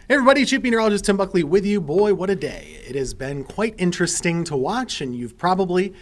Hey everybody, Chief Meteorologist Tim Buckley with you. Boy, what a day. It has been quite interesting to watch, and you've probably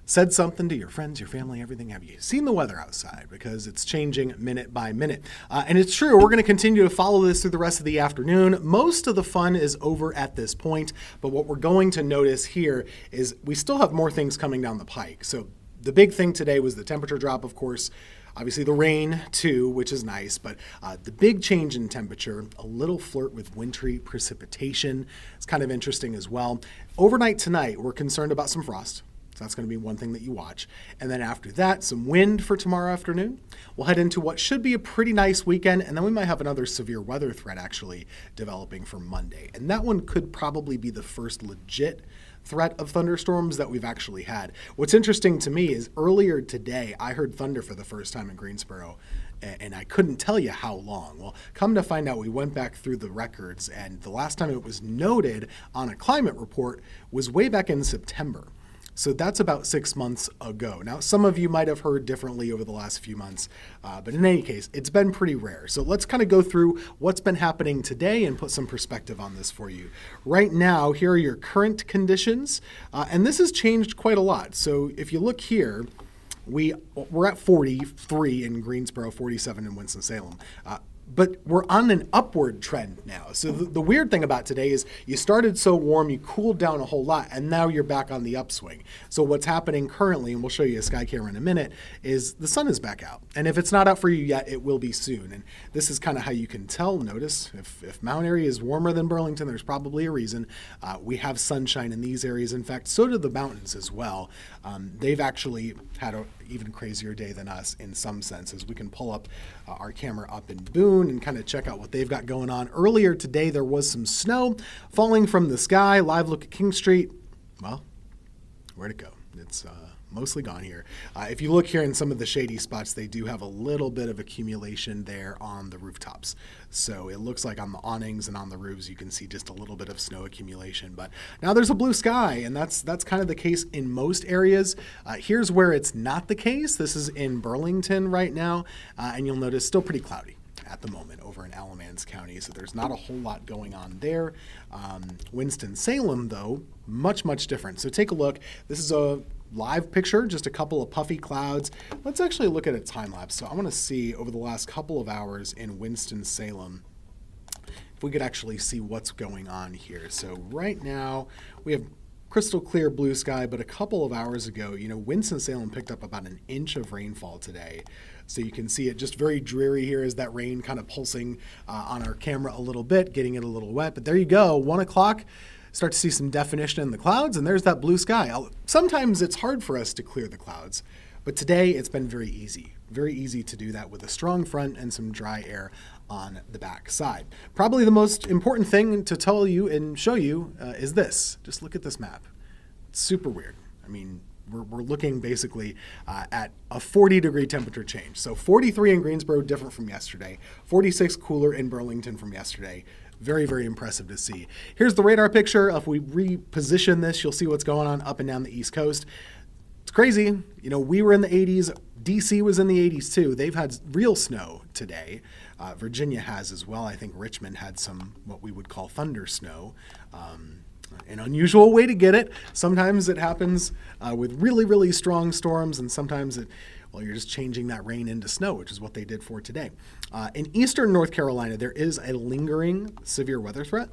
said something to your friends, your family, everything. Have you seen the weather outside? Because it's changing minute by minute. And it's true, we're going to continue to follow this through the rest of the afternoon. Most of the fun is over at this point, but what we're going to notice here is we still have more things coming down the pike. So the big thing today was the temperature drop, of course. Obviously the rain too, which is nice, but the big change in temperature, a little flirt with wintry precipitation. It's kind of interesting as well. Overnight tonight, we're concerned about some frost. So that's going to be one thing that you watch. And then after that, some wind for tomorrow afternoon. We'll head into what should be a pretty nice weekend, and then we might have another severe weather threat actually developing for Monday. And that one could probably be the first legit threat of thunderstorms that we've actually had. What's interesting to me is earlier today, I heard thunder for the first time in Greensboro, and I couldn't tell you how long. Well, come to find out, we went back through the records, and the last time it was noted on a climate report was way back in September. So that's about 6 months ago. Now, some of you might have heard differently over the last few months, but in any case, it's been pretty rare. So let's kind of go through what's been happening today and put some perspective on this for you. Right now, here are your current conditions, and this has changed quite a lot. So if you look here, we're at 43 in Greensboro, 47 in Winston-Salem. But we're on an upward trend now. So the weird thing about today is you started so warm, you cooled down a whole lot, and now you're back on the upswing. So what's happening currently, and we'll show you a sky camera in a minute, is the sun is back out. And if it's not out for you yet, it will be soon. And this is kind of how you can tell. Notice, if Mount Airy is warmer than Burlington, there's probably a reason. We have sunshine in these areas. In fact, so do the mountains as well. They've actually had an even crazier day than us in some senses. We can pull up our camera up in Boone and kind of check out what they've got going on. Earlier today, there was some snow falling from the sky. Live look at King Street. Well, where'd it go? It's mostly gone here. If you look here in some of the shady spots, they do have a little bit of accumulation there on the rooftops. So it looks like on the awnings and on the roofs, you can see just a little bit of snow accumulation. But now there's a blue sky, and that's kind of the case in most areas. Here's where it's not the case. This is in Burlington right now, and you'll notice still pretty cloudy at the moment over in Alamance County, so there's not a whole lot going on there. Winston-Salem, though, much different. So take a look. This is a live picture, just a couple of puffy clouds. Let's actually look at a time lapse. So I want to see over the last couple of hours in Winston-Salem if we could actually see what's going on here. So right now we have crystal clear blue sky, but a couple of hours ago, Winston-Salem picked up about an inch of rainfall today. So you can see it just very dreary here as that rain kind of pulsing on our camera a little bit, getting it a little wet. But there you go, 1 o'clock. Start to see some definition in the clouds, and there's that blue sky. Sometimes it's hard for us to clear the clouds, but today it's been very easy to do that with a strong front and some dry air on the back side. Probably the most important thing to tell you and show you is this. Just look at this map. It's super weird. I mean, we're looking basically at a 40-degree temperature change. So 43 in Greensboro, different from yesterday. 46 cooler in Burlington from yesterday. Very impressive to see. Here's the radar picture. If we reposition this, you'll see what's going on up and down the East Coast. It's crazy. We were in the 80s. DC was in the 80s too. They've had real snow today. Virginia has as well. I think Richmond had some what we would call thunder snow. An unusual way to get it. Sometimes it happens with really strong storms, and sometimes you're just changing that rain into snow, which is what they did for today. In eastern North Carolina, there is a lingering severe weather threat.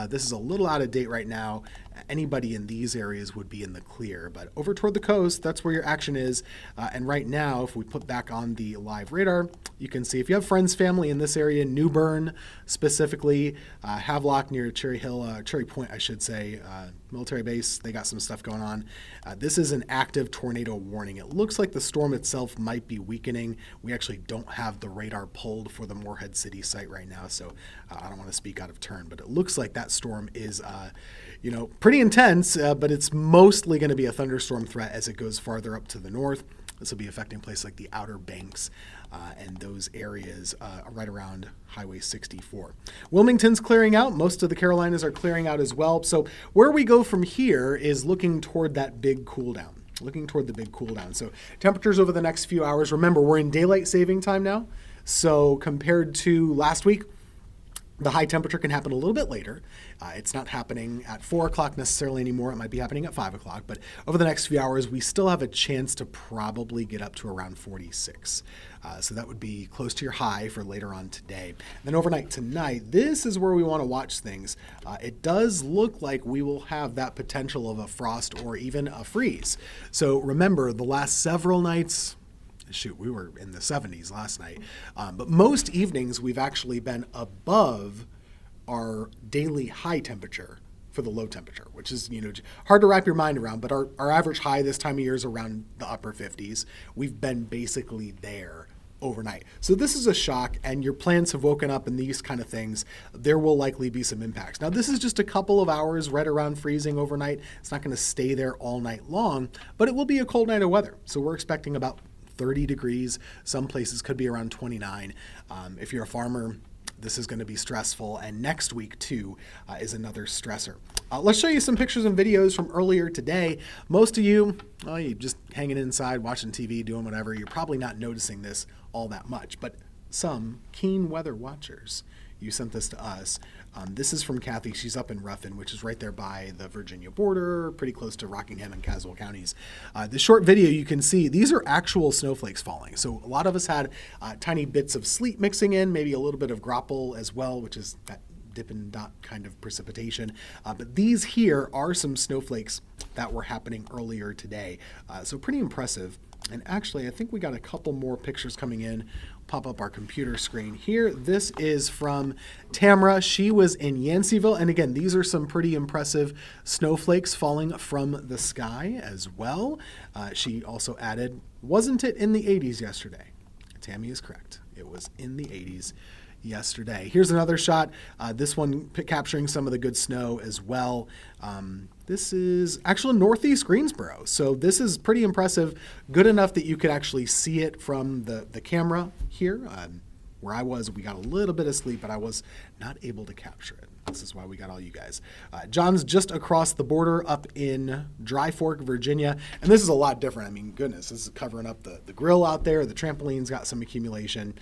This is a little out of date right now. Anybody in these areas would be in the clear, but over toward the coast, that's where your action is. And right now, if we put back on the live radar, you can see if you have friends, family in this area, New Bern specifically, Havelock near Cherry Point, I should say, military base, they got some stuff going on. This is an active tornado warning. It looks like the storm itself might be weakening. We actually don't have the radar pulled for the Morehead City site right now, so I don't want to speak out of turn, but it looks like that storm is pretty intense, but it's mostly going to be a thunderstorm threat as it goes farther up to the north. This will be affecting places like the Outer Banks and those areas right around Highway 64. Wilmington's clearing out. Most of the Carolinas are clearing out as well. So where we go from here is looking toward that big cool down. So temperatures over the next few hours. Remember, we're in daylight saving time now. So compared to last week, The high temperature can happen a little bit later. It's not happening at 4 o'clock necessarily anymore. It might be happening at 5 o'clock. But over the next few hours, we still have a chance to probably get up to around 46. So that would be close to your high for later on today. And then overnight tonight, this is where we want to watch things. It does look like we will have that potential of a frost or even a freeze. So remember, the last several nights, shoot, we were in the 70s last night. But most evenings, we've actually been above our daily high temperature for the low temperature, which is, hard to wrap your mind around. But our average high this time of year is around the upper 50s. We've been basically there overnight. So this is a shock, and your plants have woken up, and these kind of things, there will likely be some impacts. Now, this is just a couple of hours right around freezing overnight. It's not going to stay there all night long, but it will be a cold night of weather. So we're expecting about 30 degrees. Some places could be around 29. If you're a farmer, this is going to be stressful. And next week, too, is another stressor. Let's show you some pictures and videos from earlier today. Most of you, you're just hanging inside, watching TV, doing whatever. You're probably not noticing this all that much. But some keen weather watchers, you sent this to us. This is from Kathy. She's up in Ruffin, which is right there by the Virginia border, pretty close to Rockingham and Caswell counties. The short video you can see, these are actual snowflakes falling. So a lot of us had tiny bits of sleet mixing in, maybe a little bit of grapple as well, which is that Dippin' Dot kind of precipitation. But these here are some snowflakes that were happening earlier today. So pretty impressive. And actually, I think we got a couple more pictures coming in. Pop up our computer screen here. This is from Tamara. She was in Yanceyville. And again, these are some pretty impressive snowflakes falling from the sky as well. She also added, wasn't it in the 80s yesterday? Tammy is correct. It was in the 80s yesterday. Here's another shot. This one capturing some of the good snow as well. This is actually northeast Greensboro. So this is pretty impressive. Good enough that you could actually see it from the camera here. Where I was, we got a little bit of sleep, but I was not able to capture it. This is why we got all you guys. John's just across the border up in Dry Fork, Virginia. And this is a lot different. I mean, goodness, this is covering up the grill out there. The trampoline's got some accumulation.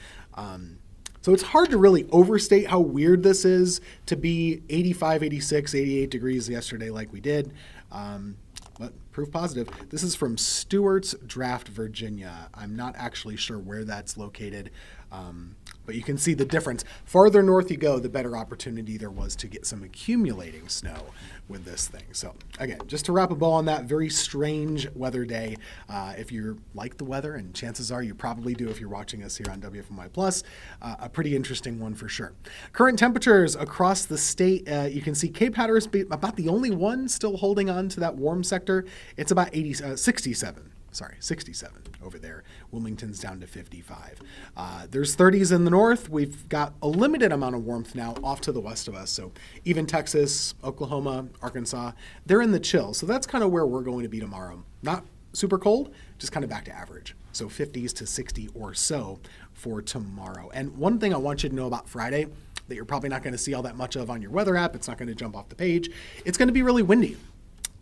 So it's hard to really overstate how weird this is to be 85, 86, 88 degrees yesterday like we did. But proof positive. This is from Stewart's Draft, Virginia. I'm not actually sure where that's located, but you can see the difference. Farther north you go, the better opportunity there was to get some accumulating snow with this thing. So again, just to wrap a bow on that very strange weather day. If you like the weather, and chances are you probably do if you're watching us here on WFMY Plus, a pretty interesting one for sure. Current temperatures across the state, you can see Cape Hatteras about the only one still holding on to that warm sector. It's about 67 over there. Wilmington's down to 55. There's 30s in the north. We've got a limited amount of warmth now off to the west of us. So even Texas, Oklahoma, Arkansas, they're in the chill. So that's kind of where we're going to be tomorrow. Not super cold, just kind of back to average. So 50s to 60 or so for tomorrow. And one thing I want you to know about Friday that you're probably not going to see all that much of on your weather app, it's not going to jump off the page, it's going to be really windy.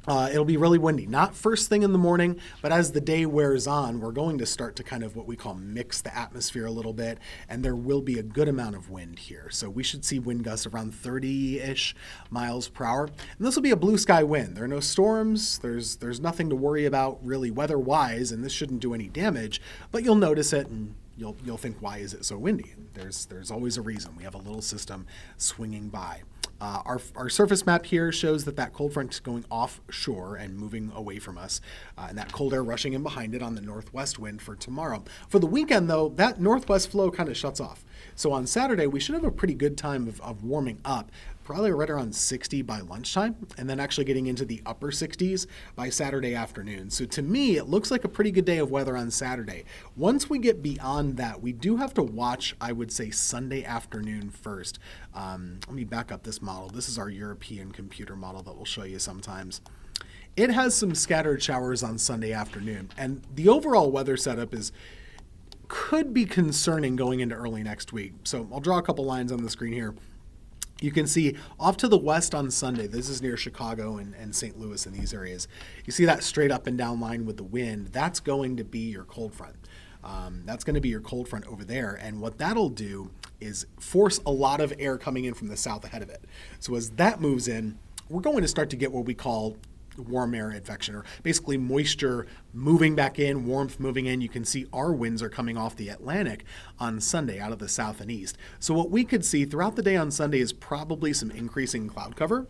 It'll be really windy, not first thing in the morning, but as the day wears on, we're going to start to kind of what we call mix the atmosphere a little bit, and there will be a good amount of wind here. So we should see wind gusts around 30-ish miles per hour, and this will be a blue sky wind. There are no storms. There's nothing to worry about really weather-wise, and this shouldn't do any damage, but you'll notice it and you'll think, why is it so windy? There's always a reason. We have a little system swinging by. Our surface map here shows that cold front is going offshore and moving away from us, and that cold air rushing in behind it on the northwest wind for tomorrow. For the weekend, though, that northwest flow kind of shuts off. So on Saturday, we should have a pretty good time of warming up, probably right around 60 by lunchtime, and then actually getting into the upper 60s by Saturday afternoon. So to me, it looks like a pretty good day of weather on Saturday. Once we get beyond that, we do have to watch, I would say, Sunday afternoon first. Let me back up this model. This is our European computer model that we'll show you sometimes. It has some scattered showers on Sunday afternoon, and the overall weather setup could be concerning going into early next week. So I'll draw a couple lines on the screen here. You can see off to the west on Sunday, this is near Chicago and St. Louis and these areas. You see that straight up and down line with the wind. That's going to be your cold front. That's going to be your cold front over there. And what that'll do is force a lot of air coming in from the south ahead of it. So as that moves in, we're going to start to get what we call warm air advection, or basically moisture moving back in, warmth moving in. You can see our winds are coming off the Atlantic on Sunday out of the south and east. So what we could see throughout the day on Sunday is probably some increasing cloud cover,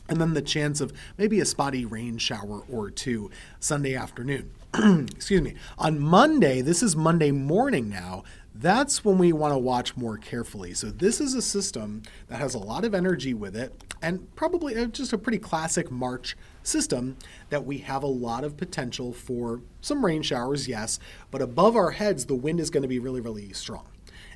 and then the chance of maybe a spotty rain shower or two Sunday afternoon. Excuse me. On Monday, this is Monday morning now, that's when we want to watch more carefully. So this is a system that has a lot of energy with it, and probably just a pretty classic March system that we have a lot of potential for some rain showers, yes, but above our heads, the wind is going to be really, really strong.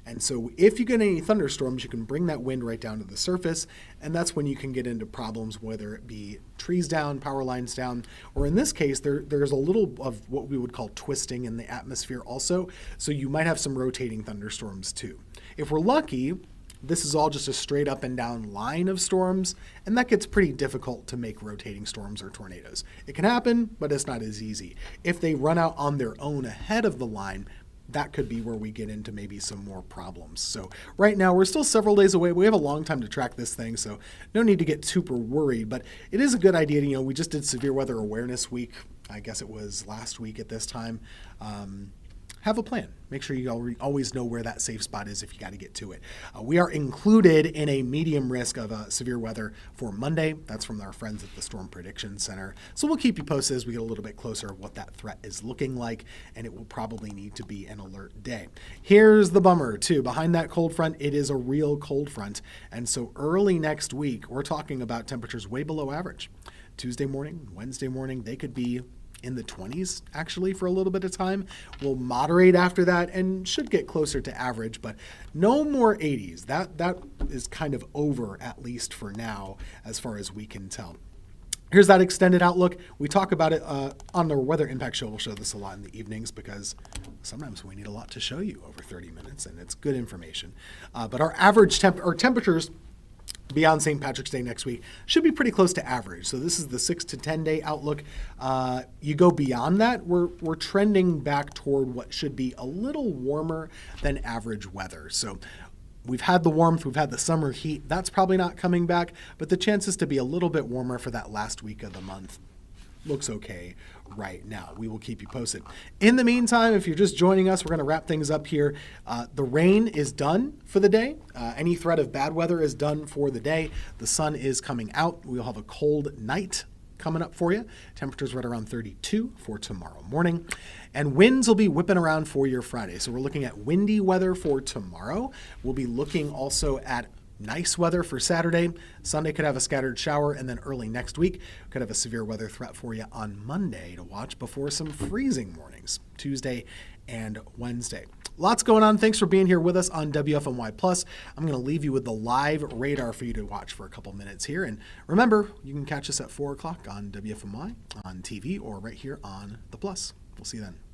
And so if you get any thunderstorms, you can bring that wind right down to the surface, and that's when you can get into problems, whether it be trees down, power lines down, or in this case, there's a little of what we would call twisting in the atmosphere also, so you might have some rotating thunderstorms too. If we're lucky, this is all just a straight up and down line of storms, and that gets pretty difficult to make rotating storms or tornadoes. It can happen, but it's not as easy. If they run out on their own ahead of the line, that could be where we get into maybe some more problems. So right now, we're still several days away. We have a long time to track this thing, so no need to get super worried. But it is a good idea. We just did Severe Weather Awareness Week. I guess it was last week at this time. Have a plan. Make sure you always know where that safe spot is if you got to get to it. We are included in a medium risk of severe weather for Monday. That's from our friends at the Storm Prediction Center. So we'll keep you posted as we get a little bit closer of what that threat is looking like, and it will probably need to be an alert day. Here's the bummer, too. Behind that cold front, it is a real cold front. And so early next week, we're talking about temperatures way below average. Tuesday morning, Wednesday morning, they could be in the 20s actually for a little bit of time. We'll moderate after that and should get closer to average, but no more 80s. That is kind of over, at least for now, as far as we can tell. Here's that extended outlook. We talk about it on the Weather Impact Show. We'll show this a lot in the evenings because sometimes we need a lot to show you over 30 minutes, and it's good information. But our average temperatures beyond St. Patrick's Day next week should be pretty close to average. So this is the 6 to 10 day outlook. You go beyond that, we're trending back toward what should be a little warmer than average weather. So we've had the warmth, we've had the summer heat. That's probably not coming back, but the chances to be a little bit warmer for that last week of the month looks okay right now. We will keep you posted. In the meantime, if you're just joining us, we're going to wrap things up here. The rain is done for the day. Any threat of bad weather is done for the day. The sun is coming out. We'll have a cold night coming up for you. Temperatures right around 32 for tomorrow morning. And winds will be whipping around for your Friday. So we're looking at windy weather for tomorrow. We'll be looking also at nice weather for Saturday. Sunday could have a scattered shower, and then early next week could have a severe weather threat for you on Monday to watch before some freezing mornings, Tuesday and Wednesday. Lots going on. Thanks for being here with us on WFMY Plus. I'm going to leave you with the live radar for you to watch for a couple minutes here. And remember, you can catch us at 4 o'clock on WFMY, on TV, or right here on the Plus. We'll see you then.